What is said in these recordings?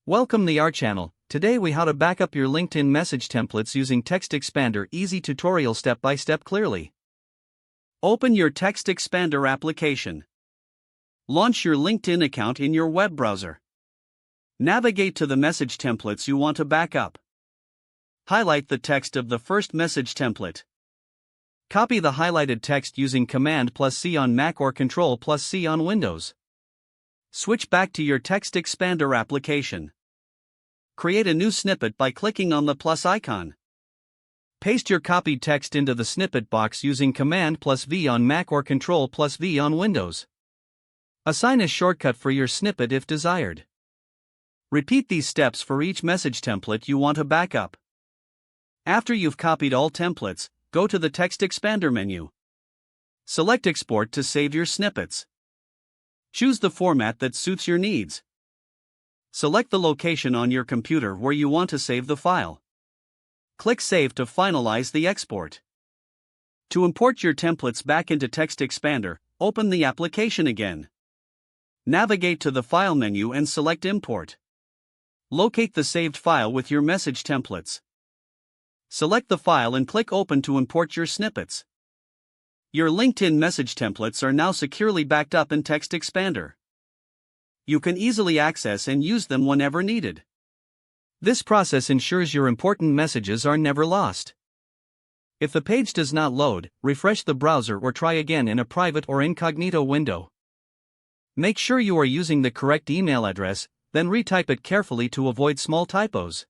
Welcome to our channel. Today we how to back up your LinkedIn message templates using TextExpander. Easy tutorial step by step clearly. Open your TextExpander application. Launch your LinkedIn account in your web browser. Navigate to the message templates you want to back up. Highlight the text of the first message template. Copy the highlighted text using Command+C on Mac or Control+C on Windows. Switch back to your TextExpander application. Create a new snippet by clicking on the plus icon. Paste your copied text into the snippet box using Command+V on Mac or Control+V on Windows. Assign a shortcut for your snippet if desired. Repeat these steps for each message template you want to back up. After you've copied all templates, go to the TextExpander menu. Select Export to save your snippets. Choose the format that suits your needs. Select the location on your computer where you want to save the file. Click Save to finalize the export. To import your templates back into TextExpander, open the application again. Navigate to the File menu and select Import. Locate the saved file with your message templates. Select the file and click Open to import your snippets. Your LinkedIn message templates are now securely backed up in TextExpander. You can easily access and use them whenever needed. This process ensures your important messages are never lost. If the page does not load, refresh the browser or try again in a private or incognito window. Make sure you are using the correct email address, then retype it carefully to avoid small typos.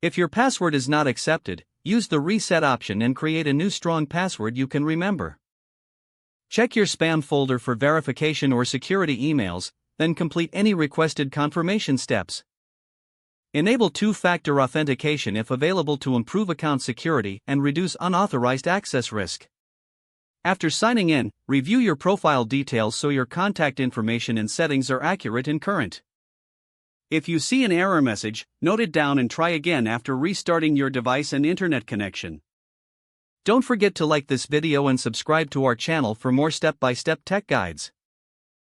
If your password is not accepted, use the reset option and create a new strong password you can remember. Check your spam folder for verification or security emails, then complete any requested confirmation steps. Enable two-factor authentication if available to improve account security and reduce unauthorized access risk. After signing in, review your profile details so your contact information and settings are accurate and current. If you see an error message, note it down and try again after restarting your device and internet connection. Don't forget to like this video and subscribe to our channel for more step-by-step tech guides.